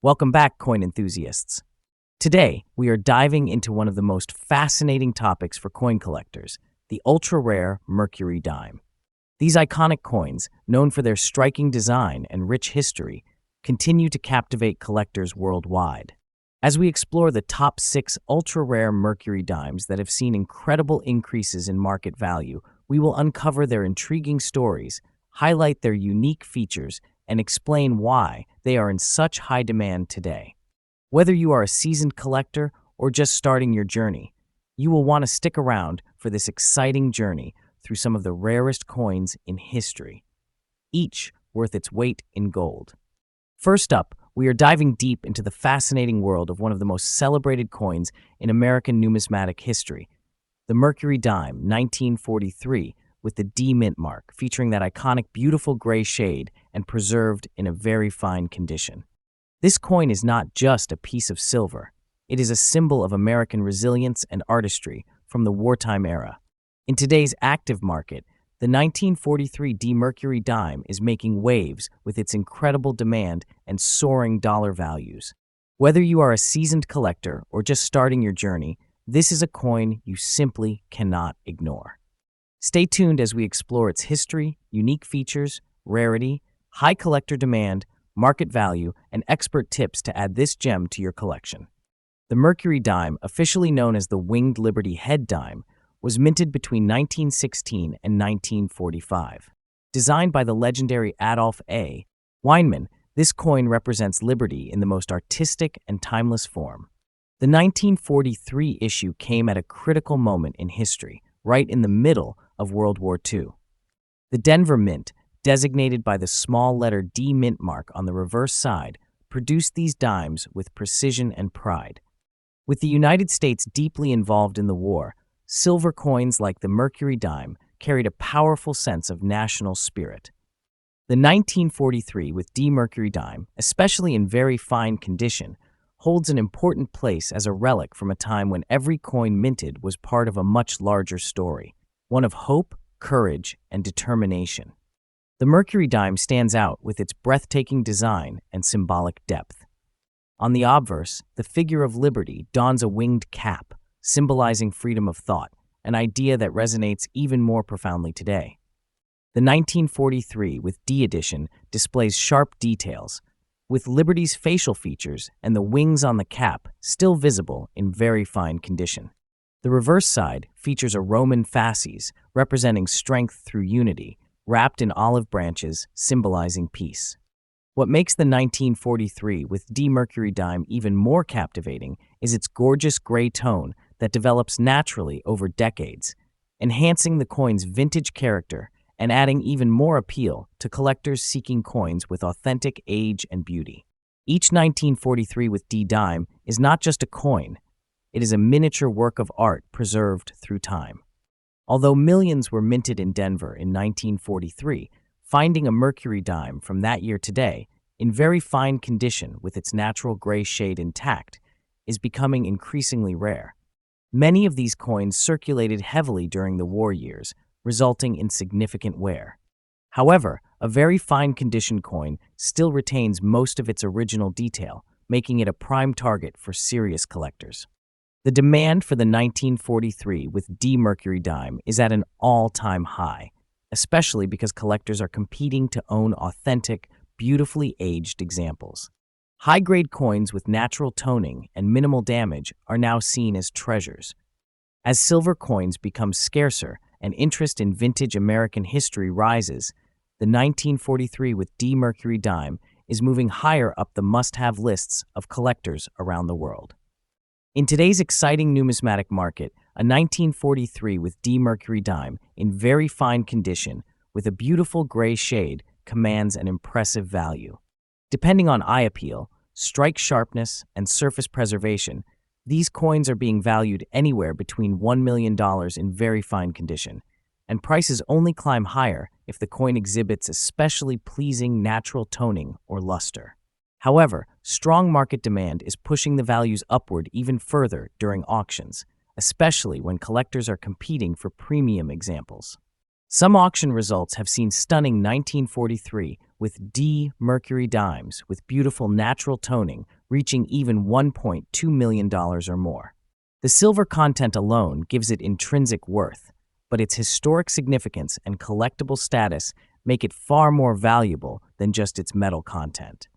Welcome back, coin enthusiasts. Today, we are diving into one of the most fascinating topics for coin collectors, the Ultra Rare Mercury Dime. These iconic coins, known for their striking design and rich history, continue to captivate collectors worldwide. As we explore the top 6 ultra-rare Mercury Dimes that have seen incredible increases in market value, we will uncover their intriguing stories, highlight their unique features, and explain why they are in such high demand today. Whether you are a seasoned collector or just starting your journey, you will want to stick around for this exciting journey through some of the rarest coins in history, each worth its weight in gold. First up, we are diving deep into the fascinating world of one of the most celebrated coins in American numismatic history, the Mercury Dime 1943 with the D mint mark, featuring that iconic beautiful gray shade and preserved in a very fine condition. This coin is not just a piece of silver. It is a symbol of American resilience and artistry from the wartime era. In today's active market, the 1943 D Mercury Dime is making waves with its incredible demand and soaring dollar values. Whether you are a seasoned collector or just starting your journey, this is a coin you simply cannot ignore. Stay tuned as we explore its history, unique features, rarity, high collector demand, market value, and expert tips to add this gem to your collection. The Mercury Dime, officially known as the Winged Liberty Head Dime, was minted between 1916 and 1945. Designed by the legendary Adolph A. Weinman, this coin represents liberty in the most artistic and timeless form. The 1943 issue came at a critical moment in history, right in the middle of World War II. The Denver Mint, designated by the small letter D mint mark on the reverse side, produced these dimes with precision and pride. With the United States deeply involved in the war, silver coins like the Mercury Dime carried a powerful sense of national spirit. The 1943 with D Mercury Dime, especially in very fine condition, holds an important place as a relic from a time when every coin minted was part of a much larger story, one of hope, courage, and determination. The Mercury Dime stands out with its breathtaking design and symbolic depth. On the obverse, the figure of liberty dons a winged cap, symbolizing freedom of thought, an idea that resonates even more profoundly today. The 1943 with D edition displays sharp details, with Liberty's facial features and the wings on the cap still visible in very fine condition. The reverse side features a Roman fasces representing strength through unity, wrapped in olive branches symbolizing peace. What makes the 1943 with D Mercury Dime even more captivating is its gorgeous gray tone that develops naturally over decades, enhancing the coin's vintage character and adding even more appeal to collectors seeking coins with authentic age and beauty. Each 1943 with D dime is not just a coin, it is a miniature work of art preserved through time. Although millions were minted in Denver in 1943, finding a Mercury Dime from that year today, in very fine condition with its natural gray shade intact, is becoming increasingly rare. Many of these coins circulated heavily during the war years, resulting in significant wear. However, a very fine condition coin still retains most of its original detail, making it a prime target for serious collectors. The demand for the 1943 with D Mercury Dime is at an all-time high, especially because collectors are competing to own authentic, beautifully aged examples. High-grade coins with natural toning and minimal damage are now seen as treasures. As silver coins become scarcer and interest in vintage American history rises, the 1943 with D Mercury Dime is moving higher up the must-have lists of collectors around the world. In today's exciting numismatic market, a 1943 with D Mercury Dime in very fine condition with a beautiful gray shade commands an impressive value. Depending on eye appeal, strike sharpness, and surface preservation, these coins are being valued anywhere between $1 million in very fine condition, and prices only climb higher if the coin exhibits especially pleasing natural toning or luster. However, strong market demand is pushing the values upward even further during auctions, especially when collectors are competing for premium examples. Some auction results have seen stunning 1943 with D Mercury Dimes with beautiful natural toning reaching even $1.2 million or more. The silver content alone gives it intrinsic worth, but its historic significance and collectible status make it far more valuable than just its metal content.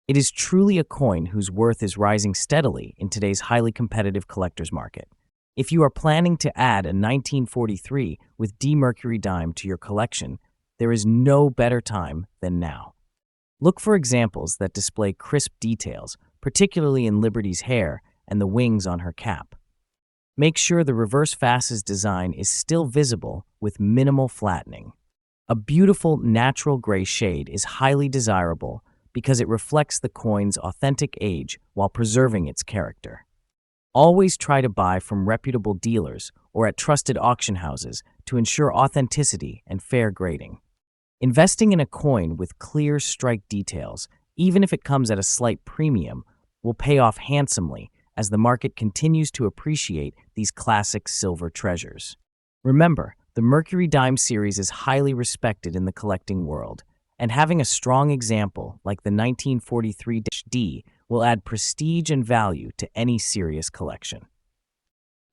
It is truly a coin whose worth is rising steadily in today's highly competitive collector's market. If you are planning to add a 1943 with D Mercury Dime to your collection, there is no better time than now. Look for examples that display crisp details, particularly in Liberty's hair and the wings on her cap. Make sure the reverse fasces design is still visible with minimal flattening. A beautiful natural gray shade is highly desirable because it reflects the coin's authentic age while preserving its character. Always try to buy from reputable dealers or at trusted auction houses to ensure authenticity and fair grading. Investing in a coin with clear strike details, even if it comes at a slight premium, will pay off handsomely as the market continues to appreciate these classic silver treasures. Remember, the Mercury Dime series is highly respected in the collecting world, and having a strong example like the 1943-D will add prestige and value to any serious collection.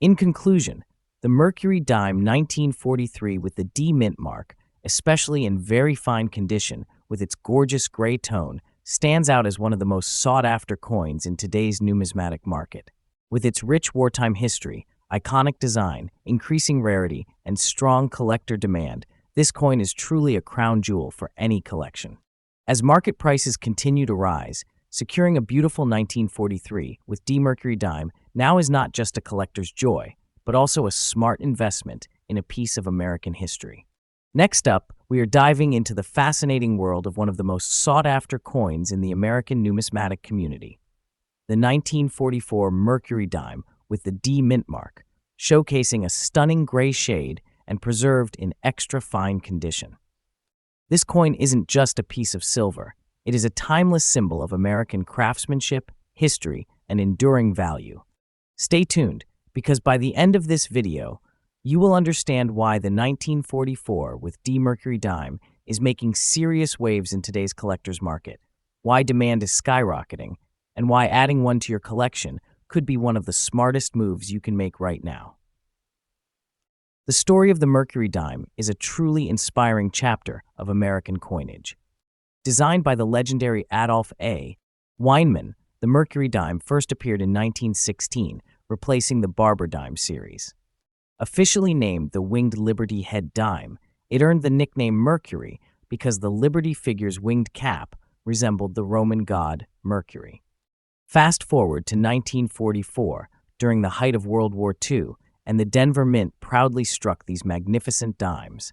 In conclusion, the Mercury Dime 1943 with the D mint mark, especially in very fine condition with its gorgeous gray tone, stands out as one of the most sought-after coins in today's numismatic market. With its rich wartime history, iconic design, increasing rarity, and strong collector demand, this coin is truly a crown jewel for any collection. As market prices continue to rise, securing a beautiful 1943 with D Mercury Dime now is not just a collector's joy, but also a smart investment in a piece of American history. Next up, we are diving into the fascinating world of one of the most sought-after coins in the American numismatic community, the 1944 Mercury Dime with the D mint mark, showcasing a stunning gray shade and preserved in extra fine condition. This coin isn't just a piece of silver, it is a timeless symbol of American craftsmanship, history, and enduring value. Stay tuned, because by the end of this video, you will understand why the 1944 with D Mercury Dime is making serious waves in today's collector's market, why demand is skyrocketing, and why adding one to your collection could be one of the smartest moves you can make right now. The story of the Mercury Dime is a truly inspiring chapter of American coinage. Designed by the legendary Adolph A. Weinman, the Mercury Dime first appeared in 1916, replacing the Barber Dime series. Officially named the Winged Liberty Head Dime, it earned the nickname Mercury because the Liberty figure's winged cap resembled the Roman god Mercury. Fast forward to 1944, during the height of World War II, and the Denver Mint proudly struck these magnificent dimes.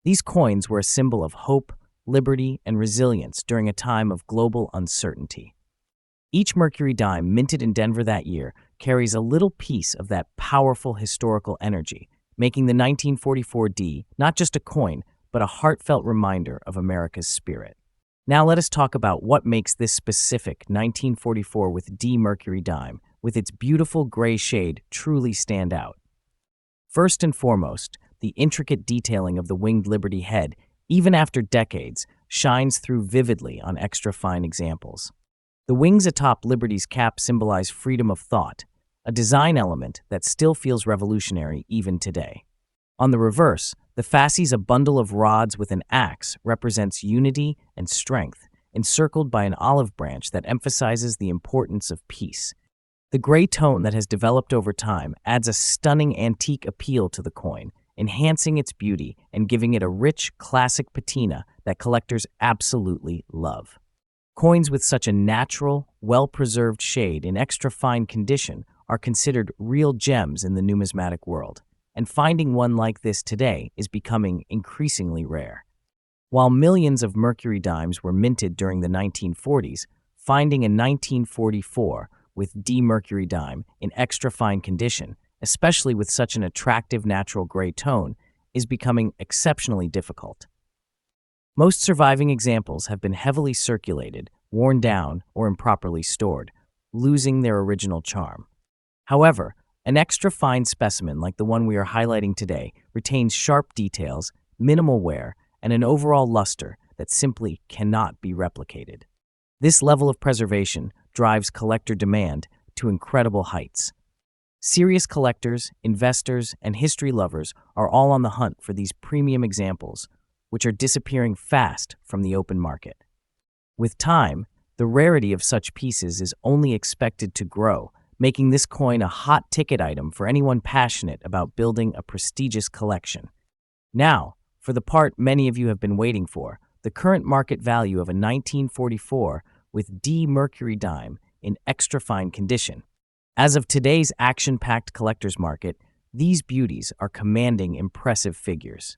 These coins were a symbol of hope, liberty, and resilience during a time of global uncertainty. Each Mercury Dime minted in Denver that year carries a little piece of that powerful historical energy, making the 1944 D not just a coin, but a heartfelt reminder of America's spirit. Now let us talk about what makes this specific 1944 with D Mercury Dime, with its beautiful gray shade, truly stand out. First and foremost, the intricate detailing of the Winged Liberty head, even after decades, shines through vividly on extra fine examples. The wings atop Liberty's cap symbolize freedom of thought, a design element that still feels revolutionary even today. On the reverse, the fasces, a bundle of rods with an axe, represents unity and strength, encircled by an olive branch that emphasizes the importance of peace. The gray tone that has developed over time adds a stunning antique appeal to the coin, enhancing its beauty and giving it a rich, classic patina that collectors absolutely love. Coins with such a natural, well-preserved shade in extra fine condition are considered real gems in the numismatic world, and finding one like this today is becoming increasingly rare. While millions of Mercury Dimes were minted during the 1940s, finding a 1944 with D Mercury Dime in extra fine condition, especially with such an attractive natural gray tone, is becoming exceptionally difficult. Most surviving examples have been heavily circulated, worn down, or improperly stored, losing their original charm. However, an extra fine specimen like the one we are highlighting today retains sharp details, minimal wear, and an overall luster that simply cannot be replicated. This level of preservation drives collector demand to incredible heights. Serious collectors, investors, and history lovers are all on the hunt for these premium examples, which are disappearing fast from the open market. With time, the rarity of such pieces is only expected to grow, making this coin a hot ticket item for anyone passionate about building a prestigious collection. Now, for the part many of you have been waiting for, the current market value of a 1944 with D Mercury Dime in extra fine condition. As of today's action-packed collector's market, these beauties are commanding impressive figures.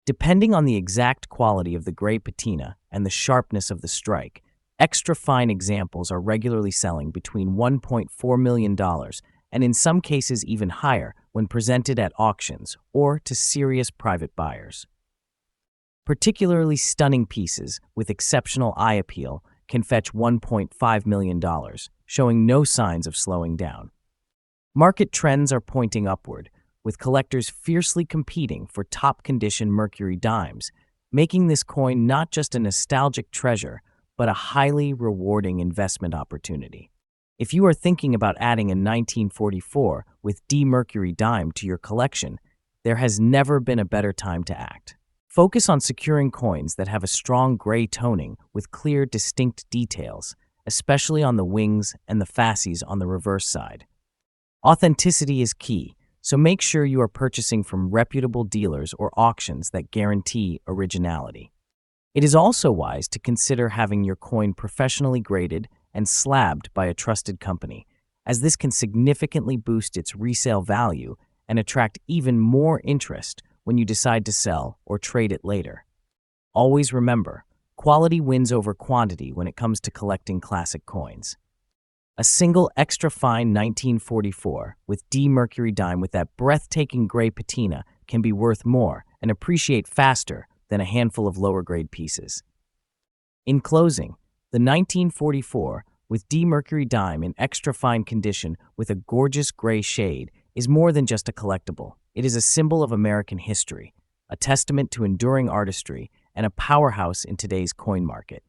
Depending on the exact quality of the gray patina and the sharpness of the strike, extra fine examples are regularly selling between $1.4 million and in some cases even higher when presented at auctions or to serious private buyers. Particularly stunning pieces with exceptional eye appeal can fetch $1.5 million, showing no signs of slowing down. Market trends are pointing upward, with collectors fiercely competing for top-condition Mercury dimes, making this coin not just a nostalgic treasure, but a highly rewarding investment opportunity. If you are thinking about adding a 1944 with D Mercury dime to your collection, there has never been a better time to act. Focus on securing coins that have a strong gray toning with clear, distinct details, especially on the wings and the fasces on the reverse side. Authenticity is key, so make sure you are purchasing from reputable dealers or auctions that guarantee originality. It is also wise to consider having your coin professionally graded and slabbed by a trusted company, as this can significantly boost its resale value and attract even more interest when you decide to sell or trade it later. Always remember, quality wins over quantity when it comes to collecting classic coins. A single extra fine 1944 with D Mercury dime with that breathtaking gray patina can be worth more and appreciate faster than a handful of lower grade pieces. In closing, the 1944 with D Mercury dime in extra fine condition with a gorgeous gray shade is more than just a collectible. It is a symbol of American history, a testament to enduring artistry, and a powerhouse in today's coin market.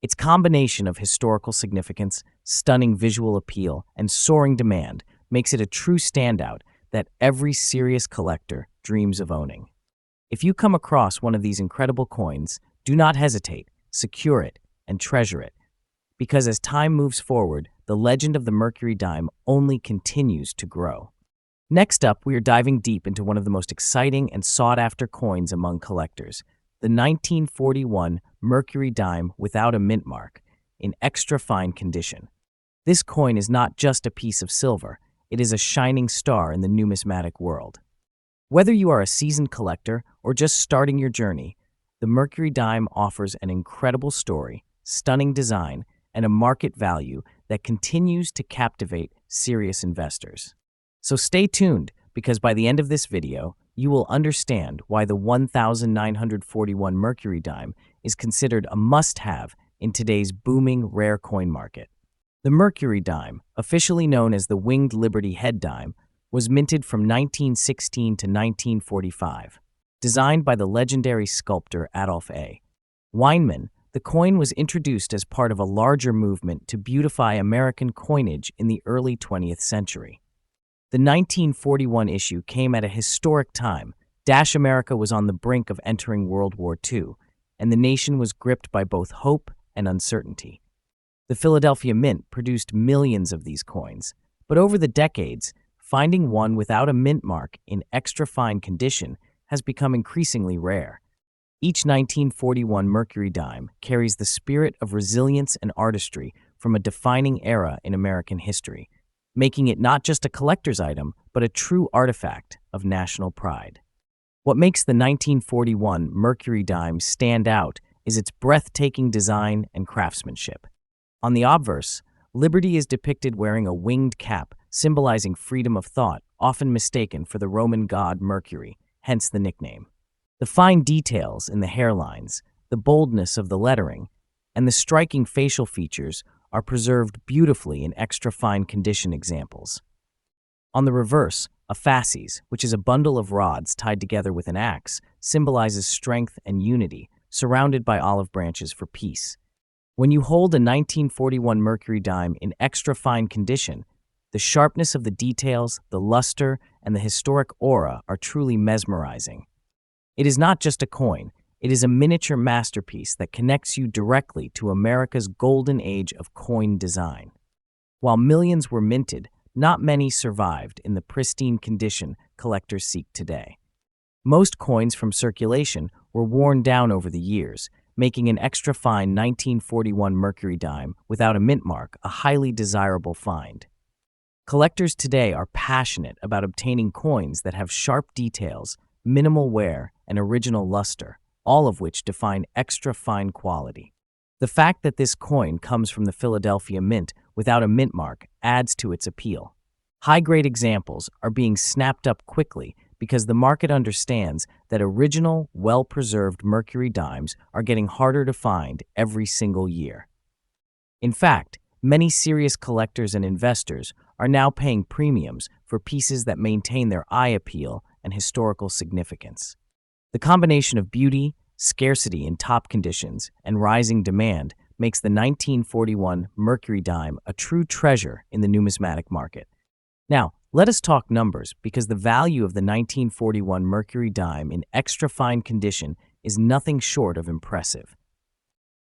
Its combination of historical significance, stunning visual appeal, and soaring demand makes it a true standout that every serious collector dreams of owning. If you come across one of these incredible coins, do not hesitate, secure it, and treasure it, because as time moves forward, the legend of the Mercury dime only continues to grow. Next up, we are diving deep into one of the most exciting and sought-after coins among collectors, the 1941 Mercury dime without a mint mark, in extra fine condition. This coin is not just a piece of silver, it is a shining star in the numismatic world. Whether you are a seasoned collector or just starting your journey, the Mercury dime offers an incredible story, stunning design, and a market value that continues to captivate serious investors. So stay tuned, because by the end of this video, you will understand why the 1941 Mercury dime is considered a must-have in today's booming rare coin market. The Mercury dime, officially known as the Winged Liberty Head dime, was minted from 1916 to 1945. Designed by the legendary sculptor Adolf A. Weinman, the coin was introduced as part of a larger movement to beautify American coinage in the early 20th century. The 1941 issue came at a historic time. America was on the brink of entering World War II, and the nation was gripped by both hope and uncertainty. The Philadelphia Mint produced millions of these coins, but over the decades, finding one without a mint mark in extra fine condition has become increasingly rare. Each 1941 Mercury dime carries the spirit of resilience and artistry from a defining era in American history, making it not just a collector's item, but a true artifact of national pride. What makes the 1941 Mercury dime stand out is its breathtaking design and craftsmanship. On the obverse, Liberty is depicted wearing a winged cap, symbolizing freedom of thought, often mistaken for the Roman god Mercury, hence the nickname. The fine details in the hairlines, the boldness of the lettering, and the striking facial features are preserved beautifully in extra fine condition examples. On the reverse, a fasces, which is a bundle of rods tied together with an axe, symbolizes strength and unity, surrounded by olive branches for peace. When you hold a 1941 Mercury dime in extra fine condition, the sharpness of the details, the luster, and the historic aura are truly mesmerizing. It is not just a coin, it is a miniature masterpiece that connects you directly to America's golden age of coin design. While millions were minted, not many survived in the pristine condition collectors seek today. Most coins from circulation were worn down over the years, making an extra fine 1941 Mercury dime without a mint mark a highly desirable find. Collectors today are passionate about obtaining coins that have sharp details, minimal wear, and original luster, all of which define extra fine quality. The fact that this coin comes from the Philadelphia Mint without a mint mark adds to its appeal. High-grade examples are being snapped up quickly because the market understands that original, well-preserved Mercury dimes are getting harder to find every single year. In fact, many serious collectors and investors are now paying premiums for pieces that maintain their eye appeal and historical significance. The combination of beauty, scarcity in top conditions, and rising demand makes the 1941 Mercury dime a true treasure in the numismatic market. Now, let us talk numbers because the value of the 1941 Mercury dime in extra fine condition is nothing short of impressive.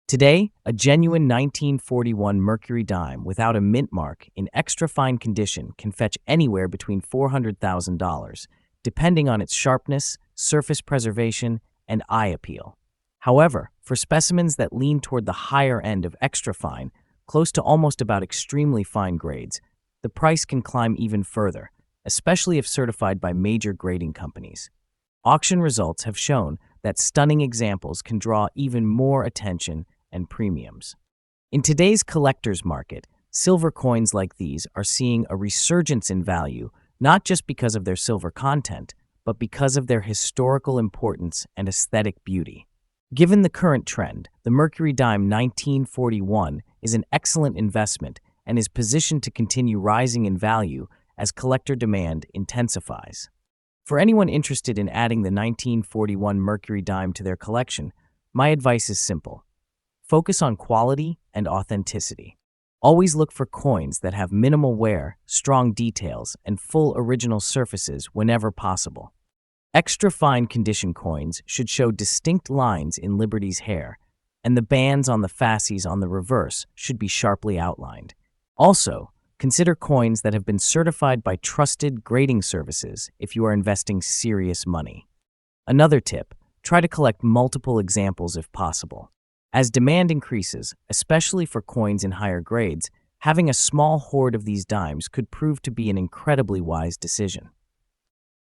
Today, a genuine 1941 Mercury dime without a mint mark in extra fine condition can fetch anywhere between $400,000, depending on its sharpness, surface preservation, and eye appeal. However, for specimens that lean toward the higher end of extra fine, close to almost about extremely fine grades, the price can climb even further, especially if certified by major grading companies. Auction results have shown that stunning examples can draw even more attention and premiums. In today's collector's market, silver coins like these are seeing a resurgence in value, not just because of their silver content, but because of their historical importance and aesthetic beauty. Given the current trend, the Mercury dime 1941 is an excellent investment and is positioned to continue rising in value as collector demand intensifies. For anyone interested in adding the 1941 Mercury dime to their collection, my advice is simple. Focus on quality and authenticity. Always look for coins that have minimal wear, strong details, and full original surfaces whenever possible. Extra fine condition coins should show distinct lines in Liberty's hair, and the bands on the fasces on the reverse should be sharply outlined. Also, consider coins that have been certified by trusted grading services if you are investing serious money. Another tip, try to collect multiple examples if possible. As demand increases, especially for coins in higher grades, having a small hoard of these dimes could prove to be an incredibly wise decision.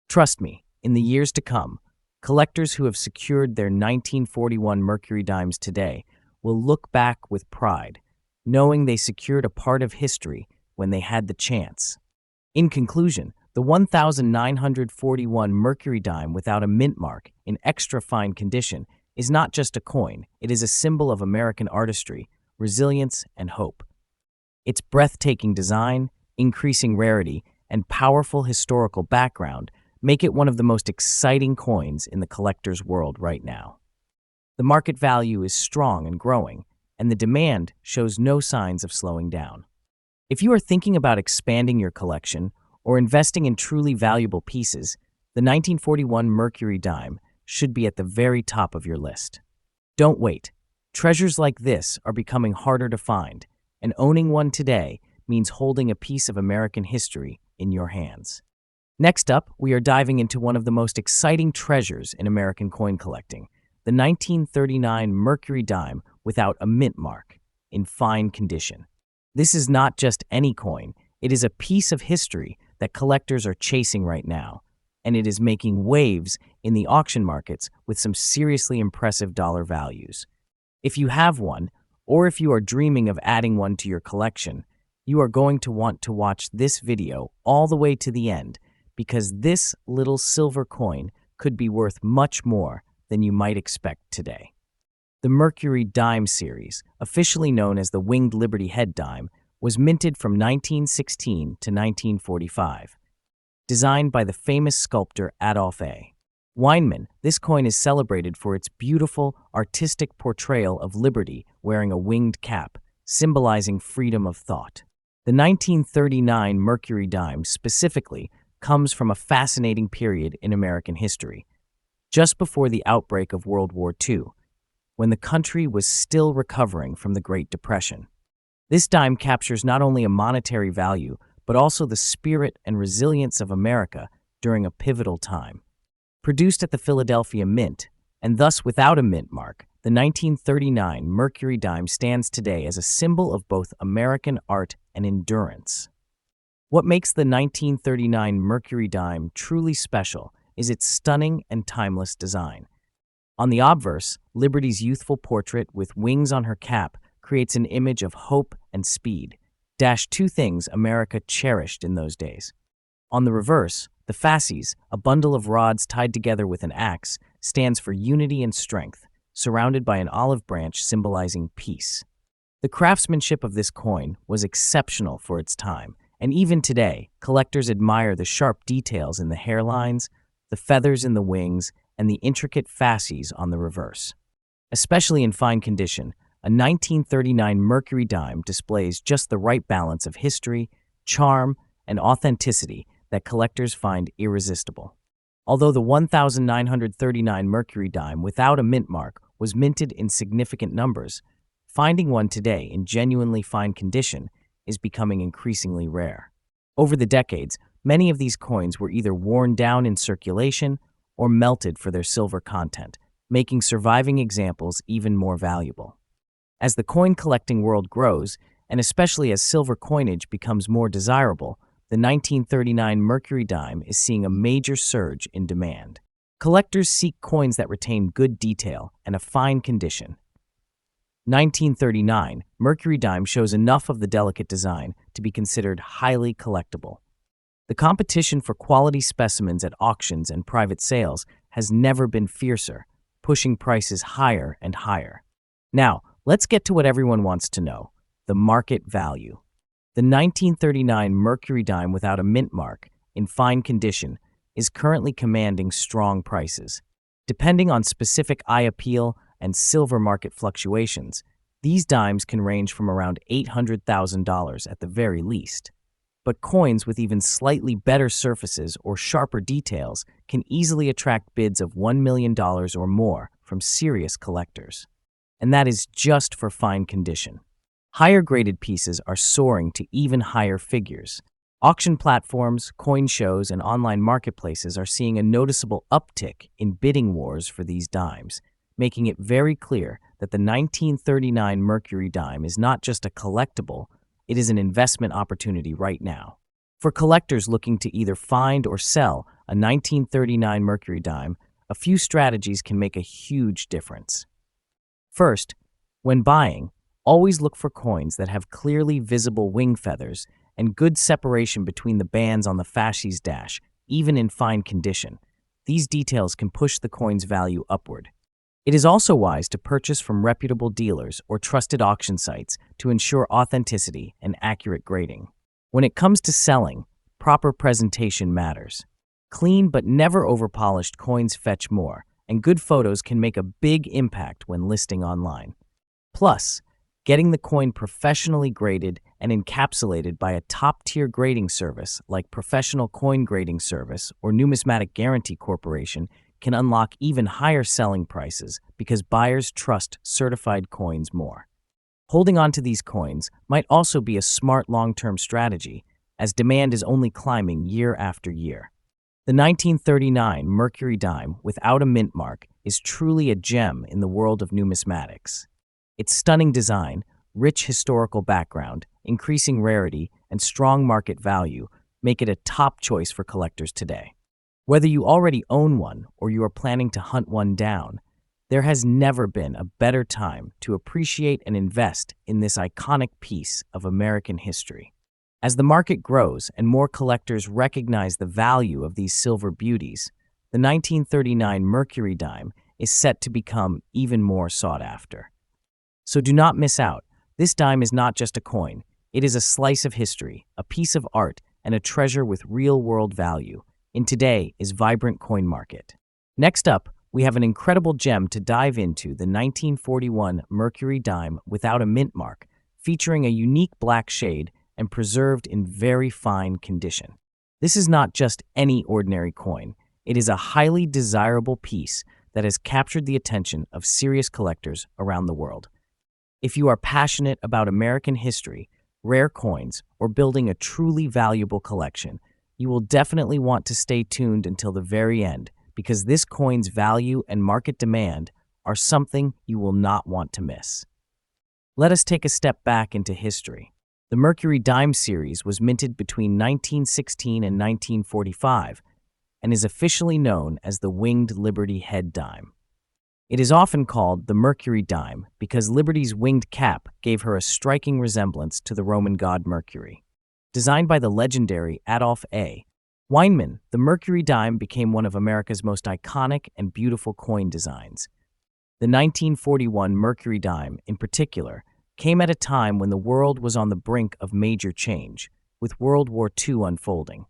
Trust me, in the years to come, collectors who have secured their 1941 Mercury dimes today will look back with pride, knowing they secured a part of history when they had the chance. In conclusion, the 1941 Mercury dime without a mint mark in extra fine condition is not just a coin, it is a symbol of American artistry, resilience, and hope. Its breathtaking design, increasing rarity, and powerful historical background make it one of the most exciting coins in the collector's world right now. The market value is strong and growing, and the demand shows no signs of slowing down. If you are thinking about expanding your collection or investing in truly valuable pieces, the 1941 Mercury dime should be at the very top of your list. Don't wait. Treasures like this are becoming harder to find, and owning one today means holding a piece of American history in your hands. Next up, we are diving into one of the most exciting treasures in American coin collecting, the 1939 Mercury dime without a mint mark, in fine condition. This is not just any coin, it is a piece of history that collectors are chasing right now, and it is making waves in the auction markets with some seriously impressive dollar values. If you have one, or if you are dreaming of adding one to your collection, you are going to want to watch this video all the way to the end, because this little silver coin could be worth much more than you might expect today. The Mercury Dime series, officially known as the Winged Liberty Head Dime, was minted from 1916 to 1945. Designed by the famous sculptor Adolphe A. Weinman, this coin is celebrated for its beautiful, artistic portrayal of liberty wearing a winged cap, symbolizing freedom of thought. The 1939 Mercury Dime specifically comes from a fascinating period in American history, just before the outbreak of World War II, when the country was still recovering from the Great Depression. This dime captures not only a monetary value, but also the spirit and resilience of America during a pivotal time. Produced at the Philadelphia Mint, and thus without a mint mark, the 1939 Mercury Dime stands today as a symbol of both American art and endurance. What makes the 1939 Mercury Dime truly special is its stunning and timeless design. On the obverse, Liberty's youthful portrait with wings on her cap creates an image of hope and speed, two things America cherished in those days. On the reverse, the fasces, a bundle of rods tied together with an axe, stands for unity and strength, surrounded by an olive branch symbolizing peace. The craftsmanship of this coin was exceptional for its time, and even today, collectors admire the sharp details in the hairlines, the feathers in the wings, and the intricate fasces on the reverse. Especially in fine condition, a 1939 Mercury Dime displays just the right balance of history, charm, and authenticity that collectors find irresistible. Although the 1939 Mercury Dime without a mint mark was minted in significant numbers, finding one today in genuinely fine condition is becoming increasingly rare. Over the decades, many of these coins were either worn down in circulation or melted for their silver content, making surviving examples even more valuable. As the coin collecting world grows, and especially as silver coinage becomes more desirable, the 1939 Mercury Dime is seeing a major surge in demand. Collectors seek coins that retain good detail and a fine condition. 1939 Mercury Dime shows enough of the delicate design to be considered highly collectible. The competition for quality specimens at auctions and private sales has never been fiercer, pushing prices higher and higher. Now, let's get to what everyone wants to know: the market value. The 1939 Mercury Dime without a mint mark, in fine condition, is currently commanding strong prices. Depending on specific eye appeal and silver market fluctuations, these dimes can range from around $800,000 at the very least. But coins with even slightly better surfaces or sharper details can easily attract bids of $1 million or more from serious collectors. And that is just for fine condition. Higher graded pieces are soaring to even higher figures. Auction platforms, coin shows, and online marketplaces are seeing a noticeable uptick in bidding wars for these dimes, making it very clear that the 1939 Mercury Dime is not just a collectible, it is an investment opportunity right now. For collectors looking to either find or sell a 1939 Mercury Dime, a few strategies can make a huge difference. First, when buying, always look for coins that have clearly visible wing feathers and good separation between the bands on the fasces dash, even in fine condition. These details can push the coin's value upward. It is also wise to purchase from reputable dealers or trusted auction sites to ensure authenticity and accurate grading. When it comes to selling, proper presentation matters. Clean but never overpolished coins fetch more, and good photos can make a big impact when listing online. Plus, getting the coin professionally graded and encapsulated by a top-tier grading service like Professional Coin Grading Service or Numismatic Guarantee Corporation can unlock even higher selling prices because buyers trust certified coins more. Holding on to these coins might also be a smart long-term strategy, as demand is only climbing year after year. The 1939 Mercury Dime without a mint mark is truly a gem in the world of numismatics. Its stunning design, rich historical background, increasing rarity, and strong market value make it a top choice for collectors today. Whether you already own one or you are planning to hunt one down, there has never been a better time to appreciate and invest in this iconic piece of American history. As the market grows and more collectors recognize the value of these silver beauties, the 1939 Mercury Dime is set to become even more sought after. So do not miss out. This dime is not just a coin. It is a slice of history, a piece of art, and a treasure with real-world value in today's vibrant coin market. Next up, we have an incredible gem to dive into, the 1941 Mercury Dime without a mint mark, featuring a unique black shade and preserved in very fine condition. This is not just any ordinary coin. It is a highly desirable piece that has captured the attention of serious collectors around the world. If you are passionate about American history, rare coins, or building a truly valuable collection, you will definitely want to stay tuned until the very end, because this coin's value and market demand are something you will not want to miss. Let us take a step back into history. The Mercury Dime series was minted between 1916 and 1945 and is officially known as the Winged Liberty Head Dime. It is often called the Mercury Dime because Liberty's winged cap gave her a striking resemblance to the Roman god Mercury. Designed by the legendary Adolf A. Weinman, the Mercury Dime became one of America's most iconic and beautiful coin designs. The 1941 Mercury Dime, in particular, came at a time when the world was on the brink of major change, with World War II unfolding.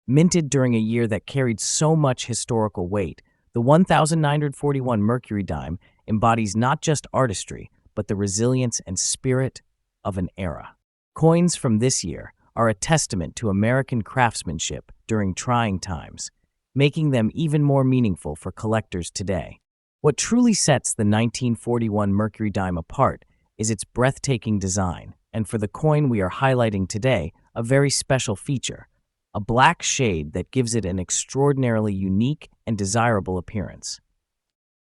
Minted during a year that carried so much historical weight, the 1941 Mercury Dime embodies not just artistry, but the resilience and spirit of an era. Coins from this year are a testament to American craftsmanship during trying times, making them even more meaningful for collectors today. What truly sets the 1941 Mercury Dime apart is its breathtaking design, and for the coin we are highlighting today, a very special feature: a black shade that gives it an extraordinarily unique and desirable appearance.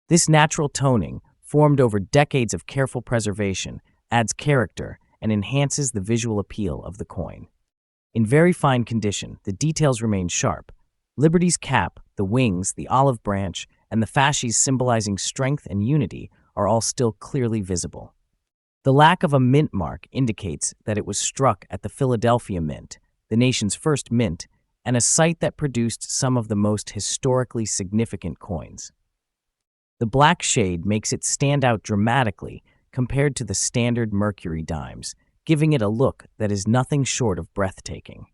This natural toning, formed over decades of careful preservation, adds character and enhances the visual appeal of the coin. In very fine condition, the details remain sharp. Liberty's cap, the wings, the olive branch, and the fasces symbolizing strength and unity are all still clearly visible. The lack of a mint mark indicates that it was struck at the Philadelphia Mint, the nation's first mint, and a site that produced some of the most historically significant coins. The black shade makes it stand out dramatically compared to the standard Mercury dimes, giving it a look that is nothing short of breathtaking.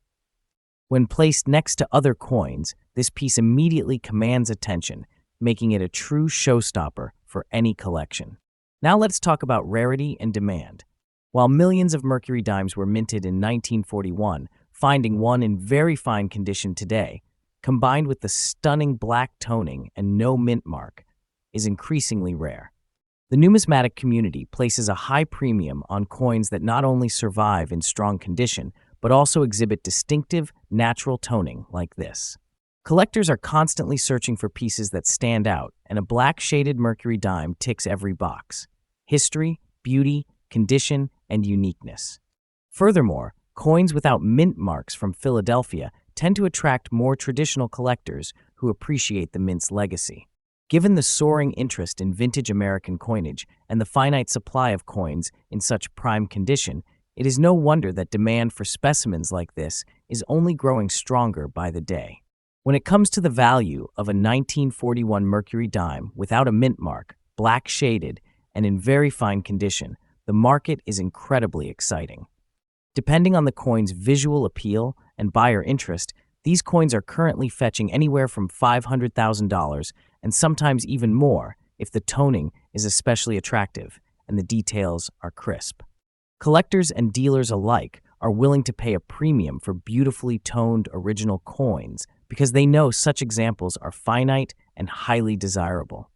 When placed next to other coins, this piece immediately commands attention, making it a true showstopper for any collection. Now let's talk about rarity and demand. While millions of Mercury dimes were minted in 1941, finding one in very fine condition today, combined with the stunning black toning and no mint mark, is increasingly rare. The numismatic community places a high premium on coins that not only survive in strong condition, but also exhibit distinctive, natural toning like this. Collectors are constantly searching for pieces that stand out, and a black-shaded Mercury dime ticks every box: history, beauty, condition, and uniqueness. Furthermore, coins without mint marks from Philadelphia tend to attract more traditional collectors who appreciate the mint's legacy. Given the soaring interest in vintage American coinage and the finite supply of coins in such prime condition, it is no wonder that demand for specimens like this is only growing stronger by the day. When it comes to the value of a 1941 Mercury dime without a mint mark, black-shaded, and in very fine condition, the market is incredibly exciting. Depending on the coin's visual appeal and buyer interest, these coins are currently fetching anywhere from $500,000 and sometimes even more if the toning is especially attractive and the details are crisp. Collectors and dealers alike are willing to pay a premium for beautifully toned original coins because they know such examples are finite and highly desirable.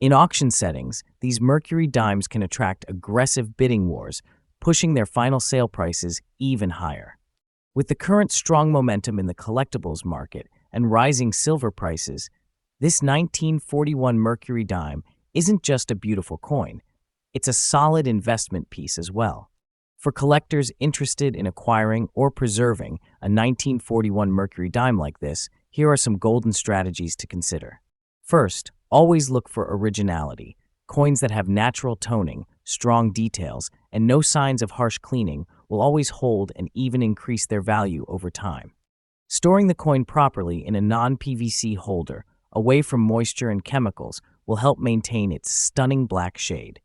In auction settings, these Mercury dimes can attract aggressive bidding wars, pushing their final sale prices even higher. With the current strong momentum in the collectibles market and rising silver prices, this 1941 Mercury dime isn't just a beautiful coin, it's a solid investment piece as well. For collectors interested in acquiring or preserving a 1941 Mercury dime like this, here are some golden strategies to consider. First, always look for originality. Coins that have natural toning, strong details, and no signs of harsh cleaning will always hold and even increase their value over time. Storing the coin properly in a non-PVC holder, away from moisture and chemicals, will help maintain its stunning black shade.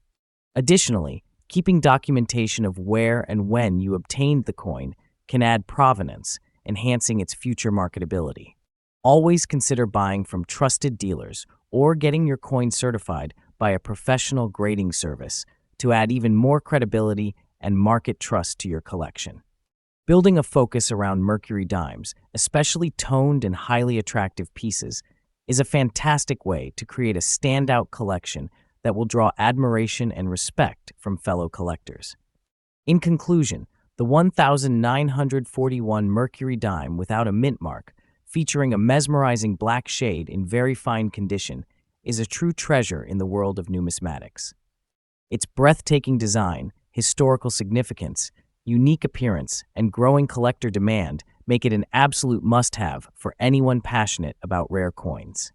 Additionally, keeping documentation of where and when you obtained the coin can add provenance, enhancing its future marketability. Always consider buying from trusted dealers or getting your coin certified by a professional grading service to add even more credibility and market trust to your collection. Building a focus around Mercury Dimes, especially toned and highly attractive pieces, is a fantastic way to create a standout collection that will draw admiration and respect from fellow collectors. In conclusion, the 1941 Mercury Dime without a mint mark, featuring a mesmerizing black shade in very fine condition, is a true treasure in the world of numismatics. Its breathtaking design, historical significance, unique appearance, and growing collector demand make it an absolute must-have for anyone passionate about rare coins.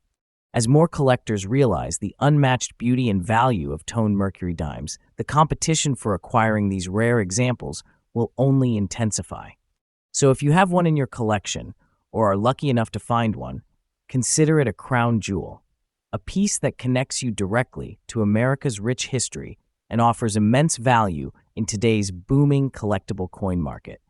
As more collectors realize the unmatched beauty and value of toned Mercury Dimes, the competition for acquiring these rare examples will only intensify. So if you have one in your collection, or are lucky enough to find one, consider it a crown jewel, a piece that connects you directly to America's rich history and offers immense value in today's booming collectible coin market.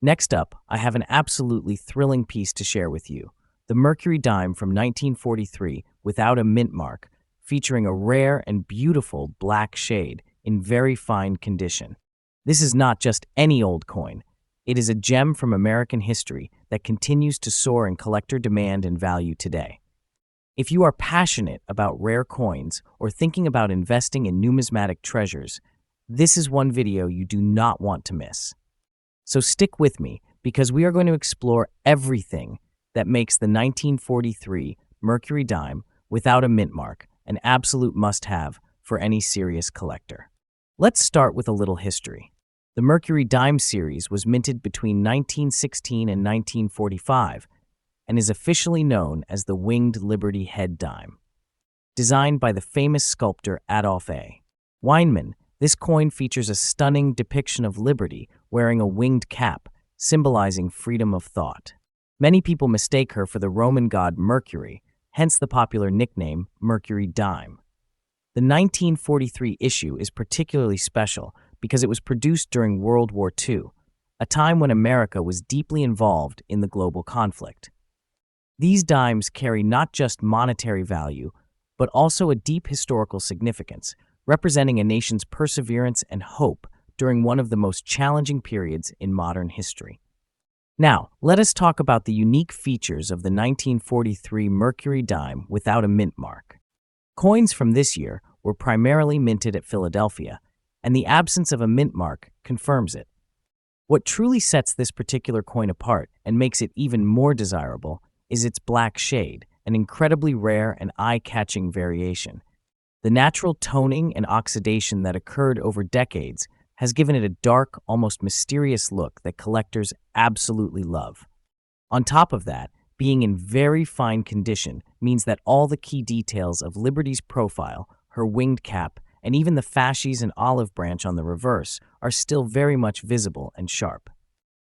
Next up, I have an absolutely thrilling piece to share with you, the Mercury Dime from 1943 without a mint mark, featuring a rare and beautiful black shade in very fine condition. This is not just any old coin. It is a gem from American history that continues to soar in collector demand and value today. If you are passionate about rare coins or thinking about investing in numismatic treasures, this is one video you do not want to miss. So stick with me because we are going to explore everything that makes the 1943 Mercury Dime without a mint mark an absolute must-have for any serious collector. Let's start with a little history. The Mercury Dime series was minted between 1916 and 1945 and is officially known as the Winged Liberty Head Dime. Designed by the famous sculptor Adolph A. Weinman, this coin features a stunning depiction of liberty wearing a winged cap, symbolizing freedom of thought. Many people mistake her for the Roman god Mercury, hence the popular nickname Mercury Dime. The 1943 issue is particularly special because it was produced during World War II, a time when America was deeply involved in the global conflict. These dimes carry not just monetary value, but also a deep historical significance, representing a nation's perseverance and hope during one of the most challenging periods in modern history. Now, let us talk about the unique features of the 1943 Mercury Dime without a mint mark. Coins from this year were primarily minted at Philadelphia, and the absence of a mint mark confirms it. What truly sets this particular coin apart and makes it even more desirable is its black shade, an incredibly rare and eye-catching variation. The natural toning and oxidation that occurred over decades has given it a dark, almost mysterious look that collectors absolutely love. On top of that, being in very fine condition means that all the key details of Liberty's profile, her winged cap, and even the fasces and olive branch on the reverse are still very much visible and sharp.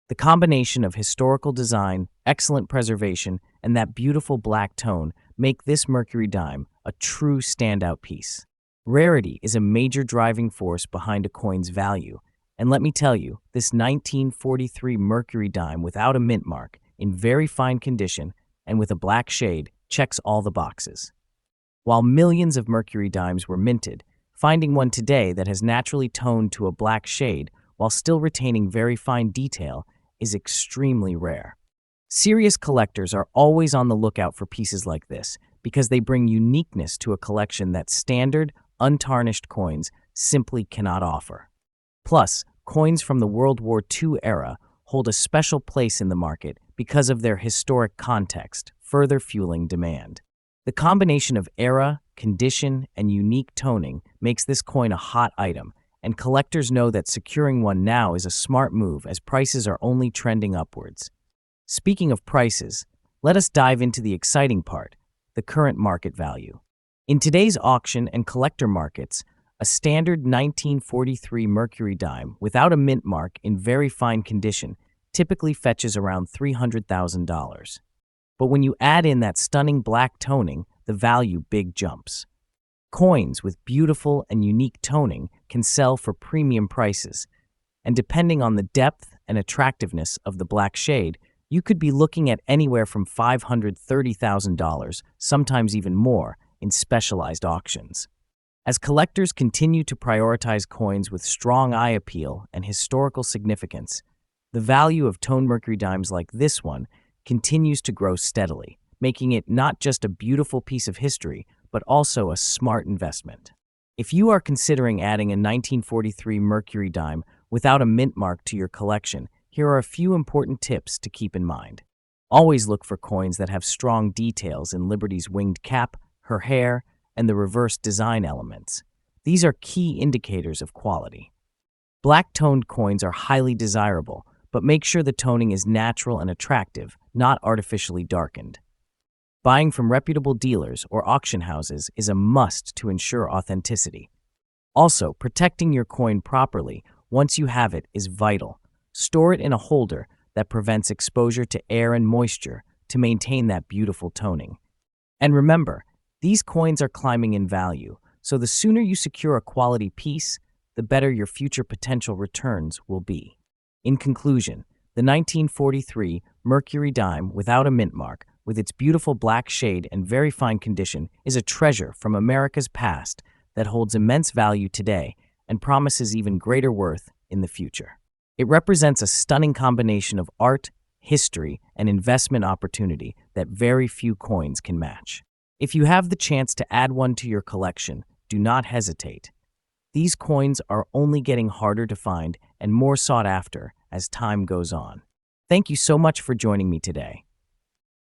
The combination of historical design, excellent preservation, and that beautiful black tone make this Mercury Dime a true standout piece. Rarity is a major driving force behind a coin's value, and let me tell you, this 1943 Mercury Dime without a mint mark, in very fine condition, and with a black shade, checks all the boxes. While millions of Mercury Dimes were minted, finding one today that has naturally toned to a black shade while still retaining very fine detail is extremely rare. Serious collectors are always on the lookout for pieces like this because they bring uniqueness to a collection that standard, untarnished coins simply cannot offer. Plus, coins from the World War II era hold a special place in the market because of their historic context, further fueling demand. The combination of era, condition, and unique toning makes this coin a hot item, and collectors know that securing one now is a smart move as prices are only trending upwards. Speaking of prices, let us dive into the exciting part, the current market value. In today's auction and collector markets, a standard 1943 Mercury Dime without a mint mark in very fine condition typically fetches around $300,000. But when you add in that stunning black toning, the value big jumps. Coins with beautiful and unique toning can sell for premium prices, and depending on the depth and attractiveness of the black shade, You could be looking at anywhere from $530,000, sometimes even more, in specialized auctions. As collectors continue to prioritize coins with strong eye appeal and historical significance, the value of toned mercury dimes like this one continues to grow steadily, making it not just a beautiful piece of history, but also a smart investment. If you are considering adding a 1943 mercury dime without a mint mark to your collection, here are a few important tips to keep in mind. Always look for coins that have strong details in Liberty's winged cap, her hair, and the reverse design elements. These are key indicators of quality. Black-toned coins are highly desirable, but make sure the toning is natural and attractive, not artificially darkened. Buying from reputable dealers or auction houses is a must to ensure authenticity. Also, protecting your coin properly once you have it is vital. Store it in a holder that prevents exposure to air and moisture to maintain that beautiful toning. And remember, these coins are climbing in value, so the sooner you secure a quality piece, the better your future potential returns will be. In conclusion, the 1943 Mercury Dime without a mint mark, with its beautiful black shade and very fine condition, is a treasure from America's past that holds immense value today and promises even greater worth in the future. It represents a stunning combination of art, history, and investment opportunity that very few coins can match. If you have the chance to add one to your collection, do not hesitate. These coins are only getting harder to find and more sought after as time goes on. Thank you so much for joining me today.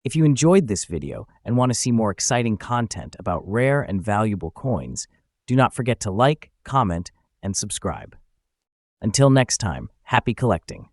If you enjoyed this video and want to see more exciting content about rare and valuable coins, do not forget to like, comment, and subscribe. Until next time, happy collecting.